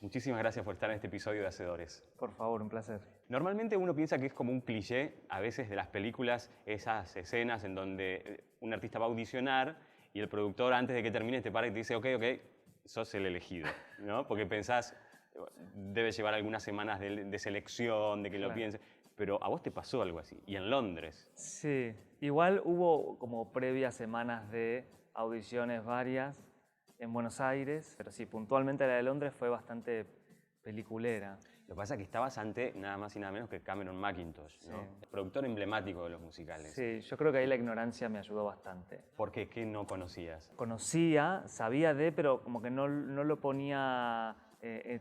Muchísimas gracias por estar en este episodio de Hacedores. Por favor, un placer. Normalmente uno piensa que es como un cliché, a veces de las películas, esas escenas en donde un artista va a audicionar y el productor antes de que termine te para y te dice, ok, sos el elegido, ¿no? Porque pensás, debe llevar algunas semanas de selección, de que lo piense, pero a vos te pasó algo así, y en Londres. Sí, igual hubo como previas semanas de audiciones varias en Buenos Aires, pero sí, puntualmente la de Londres fue bastante peliculera. Lo que pasa es que estabas ante nada más y nada menos que Cameron Mackintosh, ¿no? Sí. El productor emblemático de los musicales. Sí, yo creo que ahí la ignorancia me ayudó bastante. ¿Por qué? ¿Qué no conocías? Conocía, sabía pero como que no lo ponía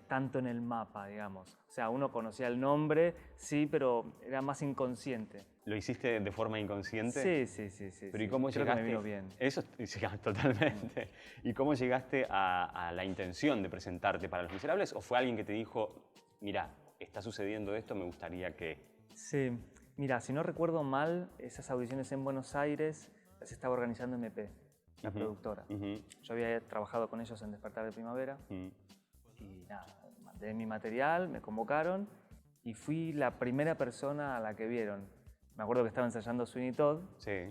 tanto en el mapa, digamos. O sea, uno conocía el nombre, sí, pero era más inconsciente. ¿Lo hiciste de forma inconsciente? Sí. Pero ¿y cómo Creo llegaste? que me vino bien. Eso, sí, totalmente. ¿Y cómo llegaste a la intención de presentarte para Los Miserables? ¿O fue alguien que te dijo, mira, está sucediendo esto, me gustaría que...? Sí, mira, si no recuerdo mal, esas audiciones en Buenos Aires las estaba organizando MP, la productora. Yo había trabajado con ellos en Despertar de Primavera y nada, mandé mi material, me convocaron y fui la primera persona a la que vieron. Me acuerdo que estaba ensayando Sweeney Todd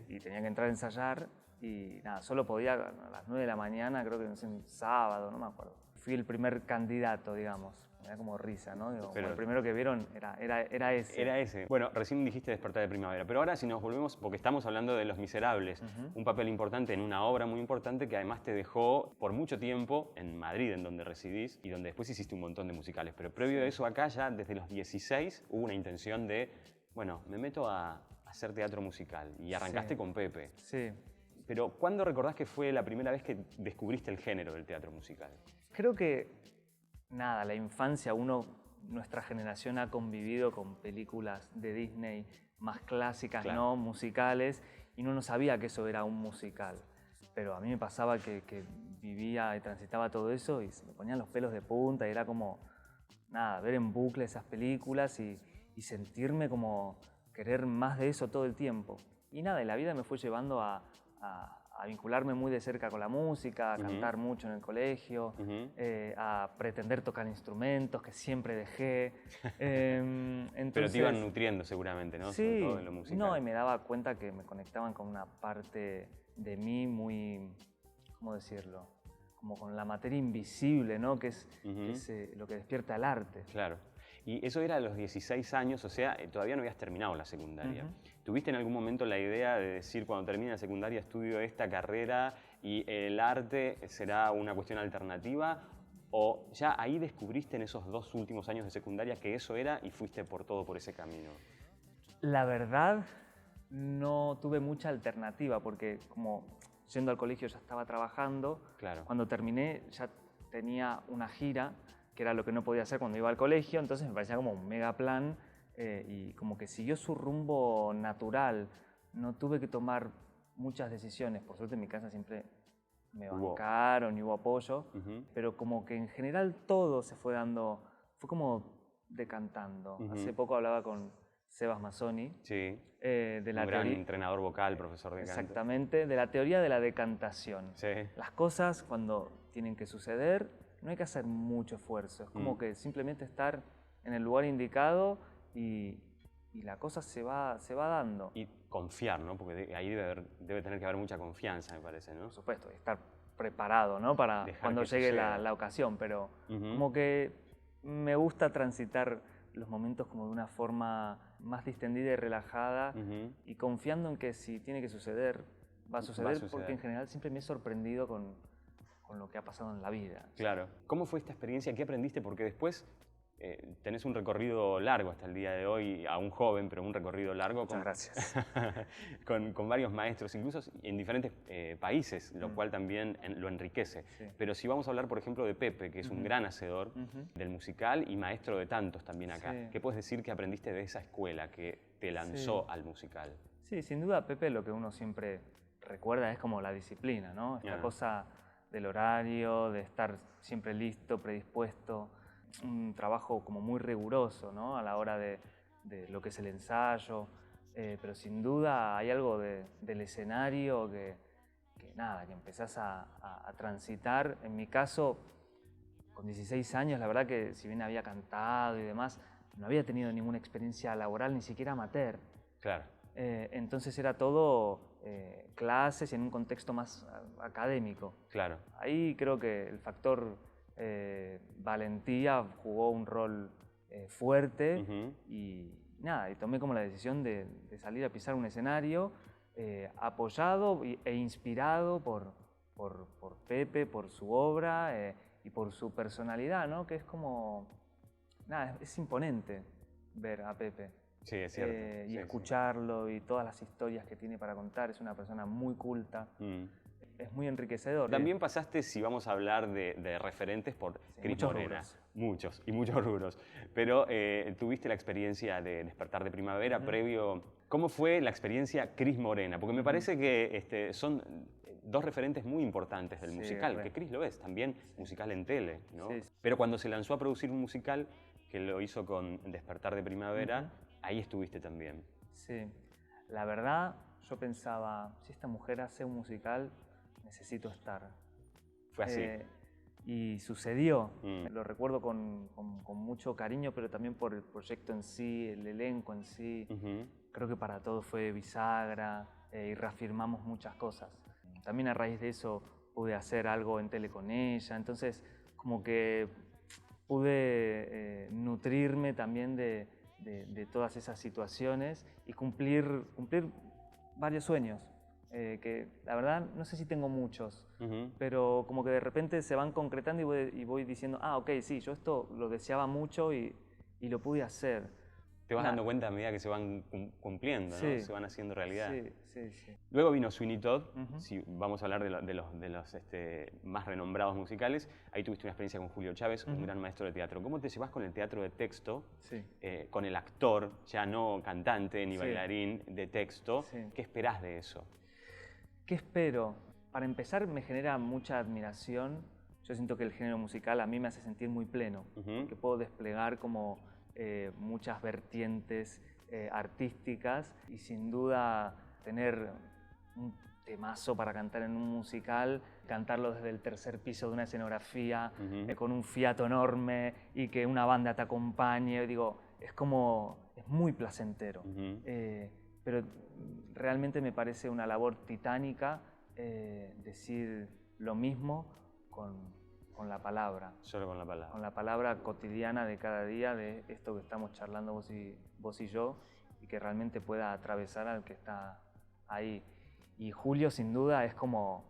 y tenía que entrar a ensayar y nada, solo podía a las 9 de la mañana, creo que no sé, un sábado, no me acuerdo. Fui el primer candidato, digamos. Me da como risa, ¿no? Digo, pero el primero que vieron era ese. Era ese. Bueno, recién dijiste Despertar de Primavera, pero ahora si nos volvemos, porque estamos hablando de Los Miserables, un papel importante en una obra muy importante que además te dejó por mucho tiempo en Madrid, en donde residís, y donde después hiciste un montón de musicales. Pero previo a eso, acá ya desde los 16 hubo una intención de, bueno, me meto a hacer teatro musical, y arrancaste con Pepe. Sí. Pero ¿cuándo recordás que fue la primera vez que descubriste el género del teatro musical? Creo que, nada, la infancia, nuestra generación ha convivido con películas de Disney más clásicas, no musicales, y no sabía que eso era un musical. Pero a mí me pasaba que vivía y transitaba todo eso y se me ponían los pelos de punta y era como, nada, ver en bucle esas películas y sentirme como querer más de eso todo el tiempo. Y nada, y la vida me fue llevando a vincularme muy de cerca con la música, a cantar mucho en el colegio, a pretender tocar instrumentos que siempre dejé. Entonces, pero te iban nutriendo seguramente, ¿no? Sí, sobre todo en lo musical. No, y me daba cuenta que me conectaban con una parte de mí muy, ¿cómo decirlo? Como con la materia invisible, ¿no? Que es lo que despierta el arte. Claro. Y eso era a los 16 años, o sea, todavía no habías terminado la secundaria. ¿Tuviste en algún momento la idea de decir, cuando termine la secundaria estudio esta carrera y el arte será una cuestión alternativa? ¿O ya ahí descubriste en esos 2 últimos años de secundaria que eso era y fuiste por ese camino? La verdad, no tuve mucha alternativa porque como yendo al colegio ya estaba trabajando. Cuando terminé ya tenía una gira, que era lo que no podía hacer cuando iba al colegio, entonces me parecía como un mega plan y como que siguió su rumbo natural. No tuve que tomar muchas decisiones. Por suerte en mi casa siempre me bancaron y hubo apoyo, pero como que en general todo se fue dando, fue como decantando. Hace poco hablaba con Sebas Mazzoni, de la un gran entrenador vocal, profesor de canto. Exactamente, de la teoría de la decantación. Las cosas cuando tienen que suceder no hay que hacer mucho esfuerzo, es como que simplemente estar en el lugar indicado y la cosa se va dando. Y confiar, ¿no? Porque ahí debe tener que haber mucha confianza, me parece, ¿no? Por supuesto, estar preparado, ¿no? Para cuando llegue la ocasión, pero como que me gusta transitar los momentos como de una forma más distendida y relajada y confiando en que si tiene que suceder, va a suceder, porque en general siempre me he sorprendido con lo que ha pasado en la vida. Claro. ¿Cómo fue esta experiencia? ¿Qué aprendiste? Porque después tenés un recorrido largo hasta el día de hoy, aún joven, pero un recorrido largo. Muchas gracias. con varios maestros, incluso en diferentes países, lo cual también lo enriquece. Pero si vamos a hablar, por ejemplo, de Pepe, que es un gran hacedor del musical y maestro de tantos también acá, ¿qué puedes decir que aprendiste de esa escuela que te lanzó al musical? Sí, sin duda, Pepe, lo que uno siempre recuerda es como la disciplina, ¿no? Esta cosa del horario, de estar siempre listo, predispuesto, un trabajo como muy riguroso, ¿no? A la hora de lo que es el ensayo, pero sin duda hay algo del escenario que nada, que empezás a transitar. En mi caso, con 16 años, la verdad que si bien había cantado y demás, no había tenido ninguna experiencia laboral, ni siquiera amateur. Claro. Entonces era todo clases y en un contexto más académico. Claro. Ahí creo que el factor valentía jugó un rol fuerte y nada, y tomé como la decisión de salir a pisar un escenario apoyado e inspirado por Pepe, por su obra y por su personalidad, ¿no? Que es como, nada, es imponente ver a Pepe. Sí, es cierto. Y sí, escucharlo y todas las historias que tiene para contar. Es una persona muy culta. Es muy enriquecedor. También pasaste, si vamos a hablar de referentes, por Cris Morena. Muchos y muchos rubros. Pero tuviste la experiencia de Despertar de Primavera previo. ¿Cómo fue la experiencia Cris Morena? Porque me parece que son dos referentes muy importantes del musical, que Cris lo es, también musical en tele, ¿no? Sí. Pero cuando se lanzó a producir un musical, que lo hizo con Despertar de Primavera, ahí estuviste también. Sí, la verdad yo pensaba, si esta mujer hace un musical, necesito estar. Fue así. Y sucedió. Lo recuerdo con mucho cariño, pero también por el proyecto en sí, el elenco en sí. Creo que para todos fue bisagra y reafirmamos muchas cosas. También a raíz de eso pude hacer algo en tele con ella. Entonces, como que pude nutrirme también de todas esas situaciones y cumplir varios sueños, que la verdad no sé si tengo muchos, pero como que de repente se van concretando y voy diciendo, ok, sí, yo esto lo deseaba mucho y lo pude hacer. Te vas dando cuenta a medida que se van cumpliendo, ¿no? Se van haciendo realidad. Sí. Luego vino Sweeney Todd, si vamos a hablar de los más renombrados musicales. Ahí tuviste una experiencia con Julio Chávez, un gran maestro de teatro. ¿Cómo te llevas con el teatro de texto, con el actor, ya no cantante ni bailarín, de texto? ¿Qué esperás de eso? ¿Qué espero? Para empezar, me genera mucha admiración. Yo siento que el género musical a mí me hace sentir muy pleno, que puedo desplegar como muchas vertientes artísticas y sin duda tener un temazo para cantar en un musical, cantarlo desde el tercer piso de una escenografía con un fiato enorme y que una banda te acompañe, digo, es muy placentero. Pero realmente me parece una labor titánica decir lo mismo con la palabra. Solo con la palabra. Con la palabra cotidiana de cada día, de esto que estamos charlando vos y yo, y que realmente pueda atravesar al que está ahí. Y Julio, sin duda, es como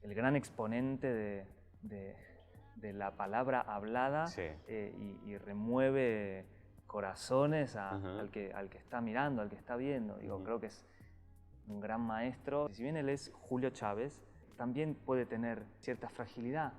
el gran exponente de la palabra hablada y remueve corazones al que está mirando, al que está viendo. Digo, creo que es un gran maestro. Si bien él es Julio Chávez, también puede tener cierta fragilidad.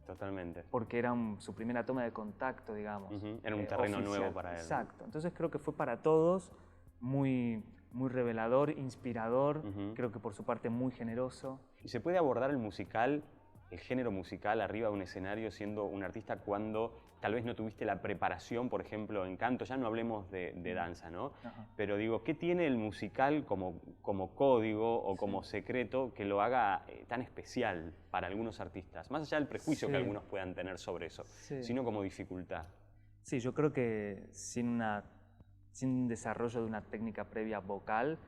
Totalmente. Porque era su primera toma de contacto, digamos. Era un terreno oficial. nuevo para él. Exacto. Entonces creo que fue para todos muy revelador, inspirador, creo que por su parte muy generoso. ¿Y se puede abordar el musical, el género musical arriba de un escenario siendo un artista cuando tal vez no tuviste la preparación, por ejemplo, en canto? Ya no hablemos de danza, ¿no? Pero digo, ¿qué tiene el musical como código o como secreto que lo haga tan especial para algunos artistas? Más allá del prejuicio que algunos puedan tener sobre eso, sino como dificultad. Sí, yo creo que sin un desarrollo de una técnica previa vocal,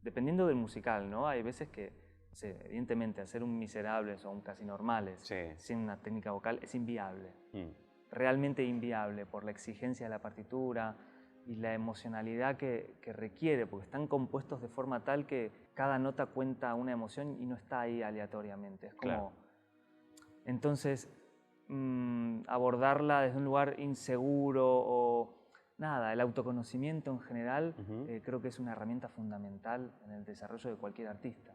dependiendo del musical, ¿no? Hay veces que, evidentemente, hacer un Miserables o un Casi Normales sin una técnica vocal es inviable. Realmente inviable por la exigencia de la partitura y la emocionalidad que requiere, porque están compuestos de forma tal que cada nota cuenta una emoción y no está ahí aleatoriamente. Es como... Entonces, abordarla desde un lugar inseguro o... Nada, el autoconocimiento en general creo que es una herramienta fundamental en el desarrollo de cualquier artista.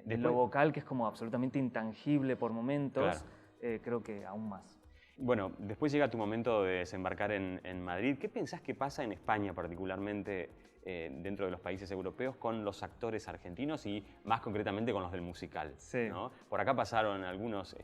Lo vocal, que es como absolutamente intangible por momentos, creo que aún más. Bueno, después llega tu momento de desembarcar en Madrid. ¿Qué pensás que pasa en España particularmente, dentro de los países europeos, con los actores argentinos y más concretamente con los del musical? ¿No? Por acá pasaron algunos,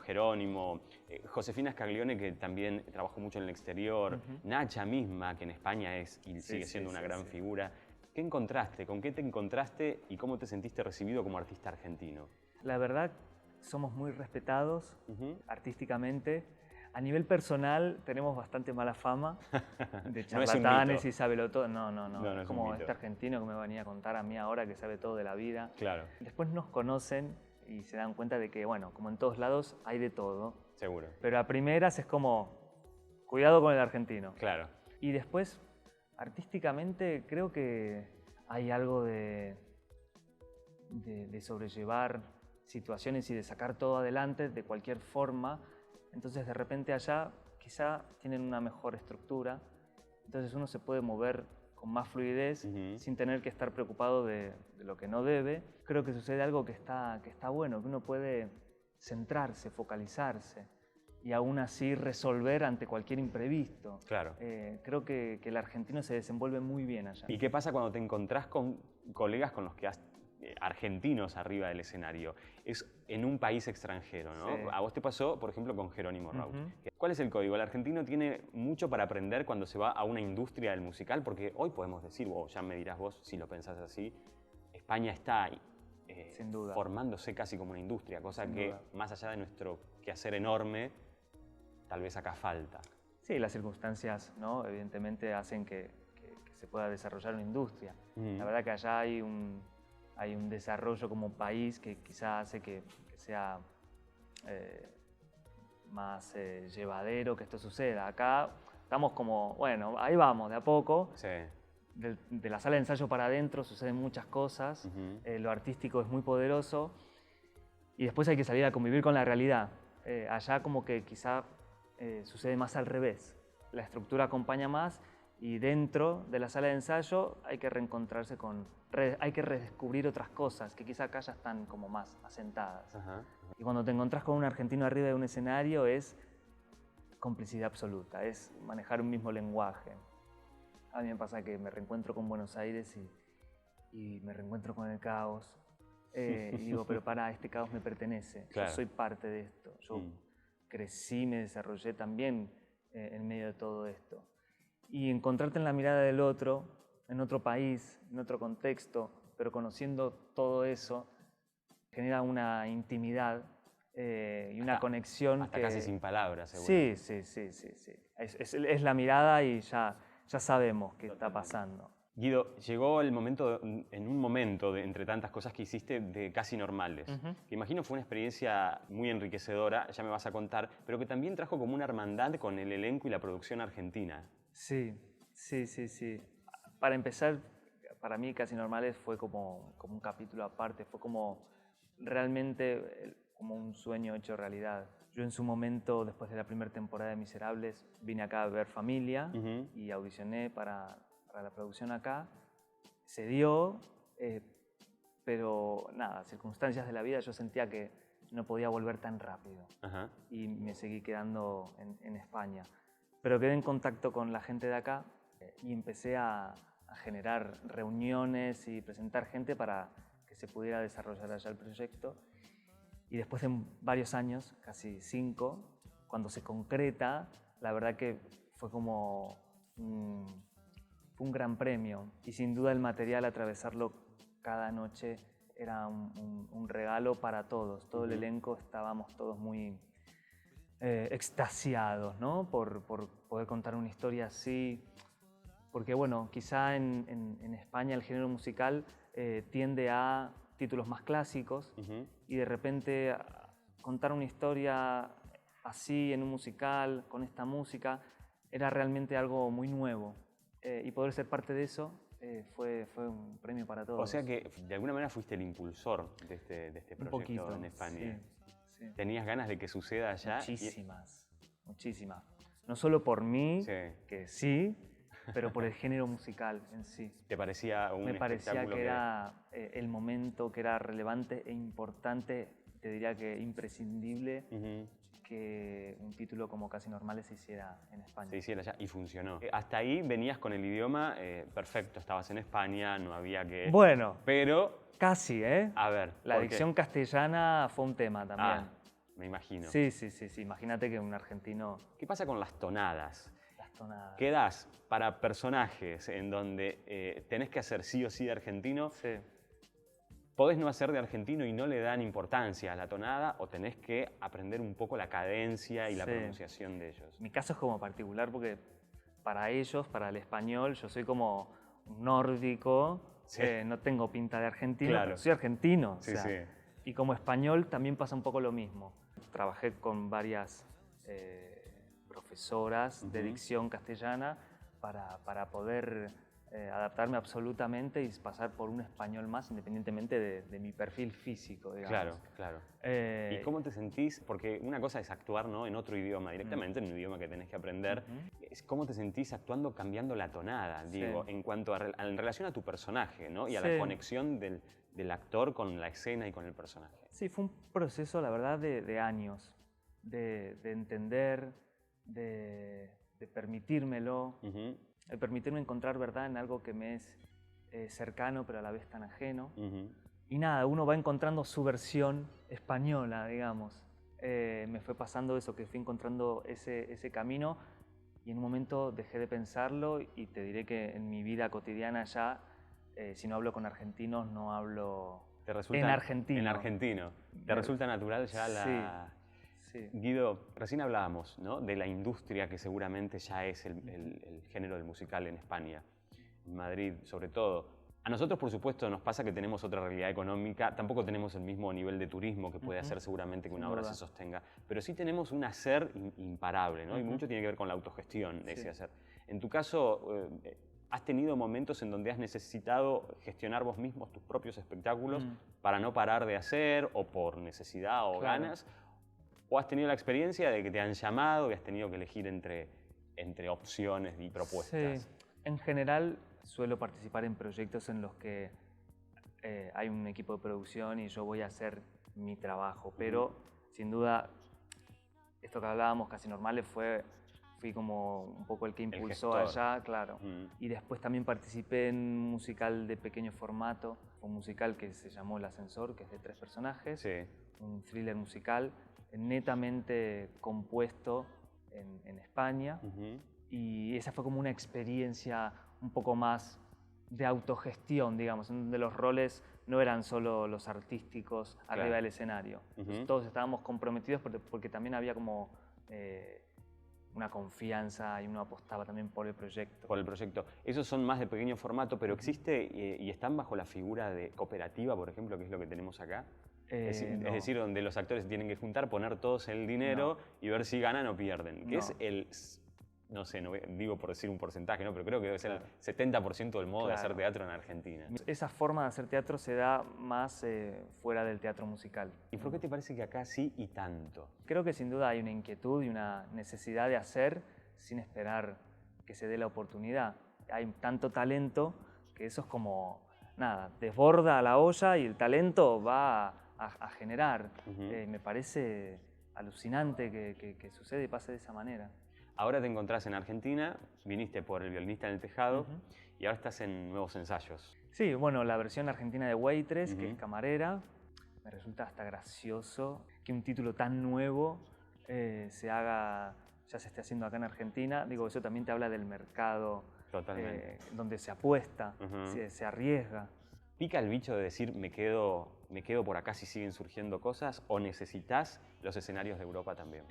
Jerónimo, Josefina Scaglione, que también trabajó mucho en el exterior, Nacha misma, que en España es y sigue siendo una gran figura. ¿Qué encontraste? ¿Con qué te encontraste y cómo te sentiste recibido como artista argentino? La verdad somos muy respetados artísticamente. A nivel personal tenemos bastante mala fama de charlatanes y sabelotodo. No, es como este argentino que me venía a contar a mí ahora que sabe todo de la vida. Claro. Después nos conocen y se dan cuenta de que, bueno, como en todos lados hay de todo. Seguro. Pero a primeras es como, cuidado con el argentino. Claro. Y después, artísticamente, creo que hay algo de sobrellevar situaciones y de sacar todo adelante de cualquier forma. Entonces, de repente allá quizá tienen una mejor estructura. Entonces uno se puede mover con más fluidez sin tener que estar preocupado de lo que no debe. Creo que sucede algo que está bueno, que uno puede centrarse, focalizarse y aún así resolver ante cualquier imprevisto. Claro. Creo que el argentino se desenvuelve muy bien allá. ¿Y qué pasa cuando te encontrás con colegas con los que has argentinos arriba del escenario? Es en un país extranjero, ¿no? Sí. A vos te pasó, por ejemplo, con Jerónimo Raúl. ¿Cuál es el código? El argentino tiene mucho para aprender cuando se va a una industria del musical, porque hoy podemos decir, o ya me dirás vos si lo pensás así, España está sin duda, formándose casi como una industria, cosa sin que duda, más allá de nuestro quehacer enorme, tal vez acá falta. Sí, las circunstancias, ¿no? Evidentemente hacen que se pueda desarrollar una industria. La verdad que allá hay un desarrollo como país que quizá hace que sea más llevadero que esto suceda. Acá estamos como, bueno, ahí vamos, de a poco. Sí. De la sala de ensayo para adentro suceden muchas cosas, lo artístico es muy poderoso y después hay que salir a convivir con la realidad. Allá como que quizá sucede más al revés. La estructura acompaña más y dentro de la sala de ensayo hay que reencontrarse hay que redescubrir otras cosas que quizá acá ya están como más asentadas. Y cuando te encontrás con un argentino arriba de un escenario es complicidad absoluta, es manejar un mismo lenguaje. A mí me pasa que me reencuentro con Buenos Aires y me reencuentro con el caos. Y digo, pero pará, este caos me pertenece. Claro. Yo soy parte de esto. Yo crecí, me desarrollé también en medio de todo esto. Y encontrarte en la mirada del otro, en otro país, en otro contexto, pero conociendo todo eso, genera una intimidad y una conexión. Hasta casi sin palabras, seguro. Sí. Es la mirada y ya sabemos qué está pasando. Guido, llegó el momento, en un momento de entre tantas cosas que hiciste, de Casi Normales, que imagino fue una experiencia muy enriquecedora, ya me vas a contar, pero que también trajo como una hermandad con el elenco y la producción argentina. Sí. Para empezar, para mí Casi Normales fue como un capítulo aparte, fue como realmente como un sueño hecho realidad. Yo en su momento, después de la primera temporada de Miserables, vine acá a ver Familia y audicioné para la producción acá. Se dio, pero nada, circunstancias de la vida, yo sentía que no podía volver tan rápido. Y me seguí quedando en España. Pero quedé en contacto con la gente de acá y empecé a generar reuniones y presentar gente para que se pudiera desarrollar allá el proyecto. Y después de varios años, casi 5, cuando se concreta, la verdad que fue como un gran premio. Y sin duda el material, atravesarlo cada noche, era un regalo para todos. Todo el elenco estábamos todos muy extasiados, ¿no? Por poder contar una historia así. Porque bueno, quizá en España el género musical tiende a títulos más clásicos y de repente contar una historia así en un musical, con esta música, era realmente algo muy nuevo. Y poder ser parte de eso fue un premio para todos. O sea que de alguna manera fuiste el impulsor de este proyecto un poquito, en España. Sí. ¿Tenías ganas de que suceda allá? Muchísimas. No solo por mí, que sí, pero por el género musical en sí. ¿Te parecía un espectáculo? Me parecía que era el momento, que era relevante e importante, te diría que imprescindible, que un título como Casi Normales se hiciera en España. Se hiciera allá y funcionó. Hasta ahí venías con el idioma perfecto, estabas en España, no había que... Bueno, pero... Casi, ¿eh? A ver, la dicción castellana fue un tema también. Me imagino. Sí. Imagínate que un argentino... ¿Qué pasa con las tonadas? Las tonadas. ¿Qué das para personajes en donde tenés que hacer sí o sí de argentino? Sí. podés no hacer de argentino y no le dan importancia a la tonada, o tenés que aprender un poco la cadencia y la pronunciación de ellos. Mi caso es como particular porque para ellos, para el español, yo soy como un nórdico, no tengo pinta de argentino, pero soy argentino. Sí, o sea, y como español también pasa un poco lo mismo. Trabajé con varias profesoras de dicción castellana para poder adaptarme absolutamente y pasar por un español más, independientemente de mi perfil físico, digamos. Claro. ¿Y cómo te sentís? Porque una cosa es actuar, ¿no?, en otro idioma directamente, en un idioma que tenés que aprender. ¿Cómo te sentís actuando cambiando la tonada? Digo, en cuanto en relación a tu personaje, ¿no? Y a la conexión del actor con la escena y con el personaje. Sí, fue un proceso, la verdad, de años, de entender, de permitírmelo, de permitirme encontrar verdad en algo que me es cercano pero a la vez tan ajeno. Y nada, uno va encontrando su versión española, digamos. Me fue pasando eso, que fui encontrando ese camino y en un momento dejé de pensarlo y te diré que en mi vida cotidiana ya, si no hablo con argentinos, no hablo en argentino. En argentino. ¿Te resulta natural ya la...? Sí. Guido, recién hablábamos, ¿no?, de la industria que seguramente ya es el género del musical en España, en Madrid sobre todo. A nosotros, por supuesto, nos pasa que tenemos otra realidad económica, tampoco tenemos el mismo nivel de turismo que puede hacer seguramente que una obra se sostenga, pero sí tenemos un hacer imparable, ¿no? Y mucho tiene que ver con la autogestión de ese hacer. En tu caso, ¿has tenido momentos en donde has necesitado gestionar vos mismos tus propios espectáculos para no parar de hacer, o por necesidad o ganas? ¿O has tenido la experiencia de que te han llamado y has tenido que elegir entre opciones y propuestas? Sí. En general suelo participar en proyectos en los que hay un equipo de producción y yo voy a hacer mi trabajo, pero sin duda esto que hablábamos, Casi Normales, fui como un poco el que impulsó allá, claro. Y después también participé en un musical de pequeño formato, un musical que se llamó El Ascensor, que es de 3 personajes, un thriller musical netamente compuesto en España, y esa fue como una experiencia un poco más de autogestión, digamos, en donde los roles no eran solo los artísticos arriba del escenario. Todos estábamos comprometidos porque también había como una confianza y uno apostaba también por el proyecto. Por el proyecto. Esos son más de pequeño formato, pero existe y están bajo la figura de cooperativa, por ejemplo, que es lo que tenemos acá. Es decir, donde los actores se tienen que juntar, poner todos el dinero y ver si ganan o pierden. Que es el, no sé, no digo por decir un porcentaje, ¿no?, pero creo que debe ser el 70% del modo de hacer teatro en Argentina. Esa forma de hacer teatro se da más fuera del teatro musical. ¿Y por qué te parece que acá sí y tanto? Creo que sin duda hay una inquietud y una necesidad de hacer sin esperar que se dé la oportunidad. Hay tanto talento que eso es como, nada, desborda la olla y el talento va a generar. Me parece alucinante que sucede y pase de esa manera. Ahora te encontrás en Argentina, viniste por El Violinista en el Tejado y ahora estás en nuevos ensayos. Sí, bueno, la versión argentina de Waitress, que es Camarera, me resulta hasta gracioso que un título tan nuevo ya se esté haciendo acá en Argentina. Digo, eso también te habla del mercado donde se apuesta, se arriesga. ¿Pica el bicho de decir me quedo por acá si siguen surgiendo cosas, o necesitas los escenarios de Europa también?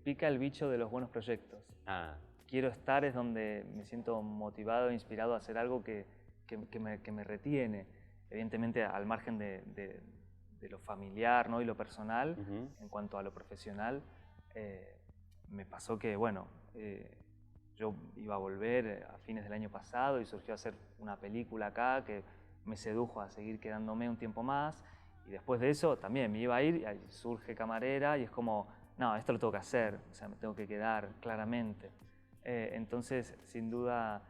Pica el bicho de los buenos proyectos. Quiero estar es donde me siento motivado, inspirado a hacer algo que me retiene. Evidentemente al margen de lo familiar, ¿no?, y lo personal, en cuanto a lo profesional, me pasó que, bueno, yo iba a volver a fines del año pasado y surgió hacer una película acá que me sedujo a seguir quedándome un tiempo más, y después de eso también me iba a ir y ahí surge Camarera y es como, no, esto lo tengo que hacer, o sea, me tengo que quedar claramente. Entonces, sin duda,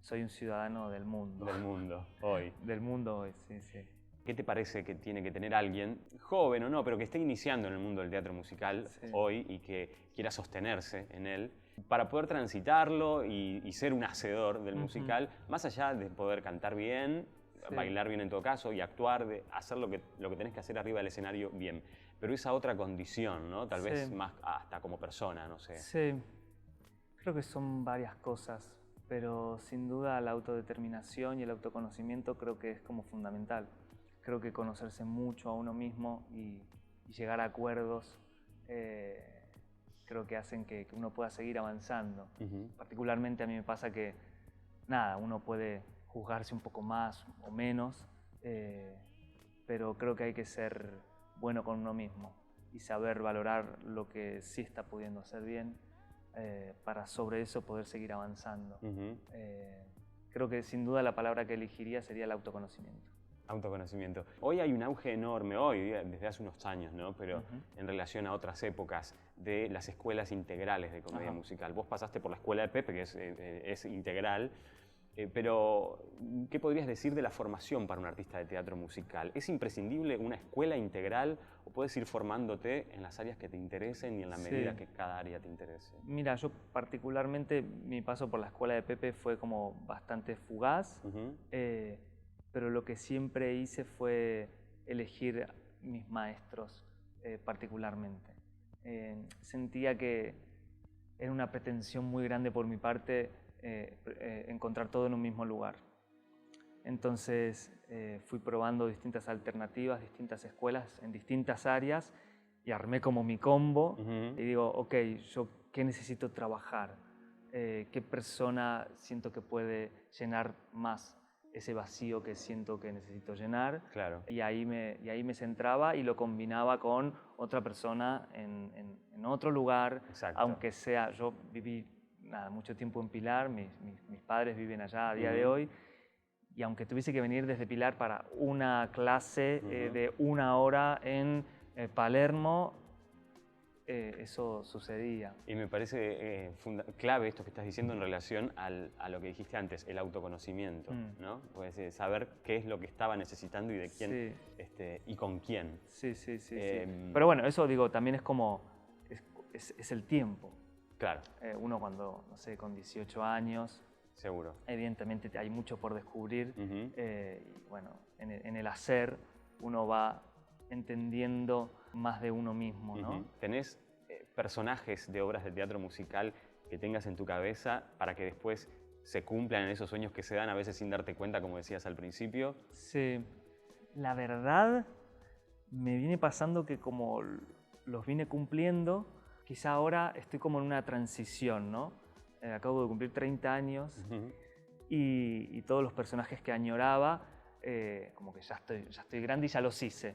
soy un ciudadano del mundo. Del mundo, hoy. Del mundo hoy, sí. ¿Qué te parece que tiene que tener alguien, joven o no, pero que esté iniciando en el mundo del teatro musical hoy y que quiera sostenerse en él, para poder transitarlo y ser un hacedor del musical, más allá de poder cantar bien, bailar bien en todo caso y actuar, hacer lo que tenés que hacer arriba del escenario bien? Pero esa otra condición, ¿no? Tal vez más hasta como persona, no sé. Sí, creo que son varias cosas, pero sin duda la autodeterminación y el autoconocimiento creo que es como fundamental. creo que conocerse mucho a uno mismo y llegar a acuerdos creo que hacen que uno pueda seguir avanzando. Particularmente a mí me pasa que, nada, uno puede juzgarse un poco más o menos, pero creo que hay que ser bueno con uno mismo y saber valorar lo que sí está pudiendo hacer bien para sobre eso poder seguir avanzando. Creo que sin duda la palabra que elegiría sería el autoconocimiento. Autoconocimiento. Hoy hay un auge enorme, hoy, desde hace unos años, ¿no? Pero en relación a otras épocas, de las escuelas integrales de comedia musical. Vos pasaste por la escuela de Pepe, que es integral, pero ¿qué podrías decir de la formación para un artista de teatro musical? ¿Es imprescindible una escuela integral o puedes ir formándote en las áreas que te interesen y en la medida que cada área te interese? Mira, yo particularmente, mi paso por la escuela de Pepe fue como bastante fugaz. Pero lo que siempre hice fue elegir mis maestros particularmente. Sentía que era una pretensión muy grande por mi parte encontrar todo en un mismo lugar. Entonces fui probando distintas alternativas, distintas escuelas en distintas áreas y armé como mi combo y digo, ok, ¿yo qué necesito trabajar? ¿Qué persona siento que puede llenar más ese vacío que siento que necesito llenar? Claro. Y ahí me centraba y lo combinaba con otra persona en otro lugar. Exacto. Aunque sea, yo viví mucho tiempo en Pilar, mis padres viven allá a día de hoy, y aunque tuviese que venir desde Pilar para una clase de 1 hora en Palermo, eso sucedía. Y me parece clave esto que estás diciendo en relación a lo que dijiste antes, el autoconocimiento, ¿no? Pues, saber qué es lo que estaba necesitando y de quién y con quién. Sí. Pero bueno, eso digo, también es como, es el tiempo. Claro. Uno cuando, no sé, con 18 años... Seguro. Evidentemente hay mucho por descubrir. Y bueno, en el hacer uno va entendiendo más de uno mismo, ¿no? ¿Tenés personajes de obras de teatro musical que tengas en tu cabeza para que después se cumplan en esos sueños que se dan a veces sin darte cuenta, como decías al principio? Sí. La verdad, me viene pasando que como los vine cumpliendo, quizá ahora estoy como en una transición, ¿no? Acabo de cumplir 30 años y todos los personajes que añoraba, como que ya estoy grande y ya los hice.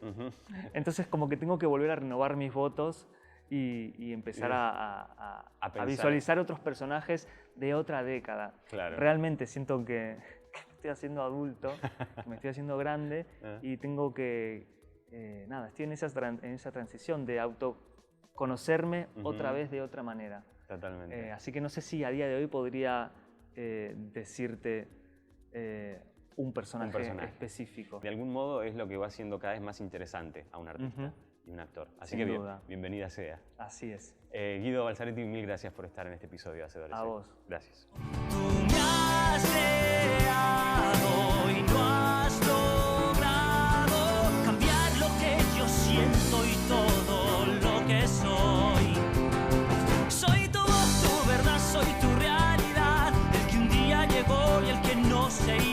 Entonces como que tengo que volver a renovar mis votos y empezar a visualizar otros personajes de otra década. Claro. Realmente siento que me estoy haciendo adulto, que me estoy haciendo grande y tengo que, estoy en esa transición de autoconocerme otra vez de otra manera. Totalmente. Así que no sé si a día de hoy podría decirte un personaje específico. De algún modo es lo que va haciendo cada vez más interesante a un artista y un actor. Así Sin que duda. Bienvenida sea. Así es. Guido Balzaretti, mil gracias por estar en este episodio de Hacedores. A vos. Gracias. Tú me has creado y no has logrado cambiar lo que yo siento y todo lo que soy. Soy tu voz, tu verdad, soy tu realidad, el que un día llegó y el que no se iba.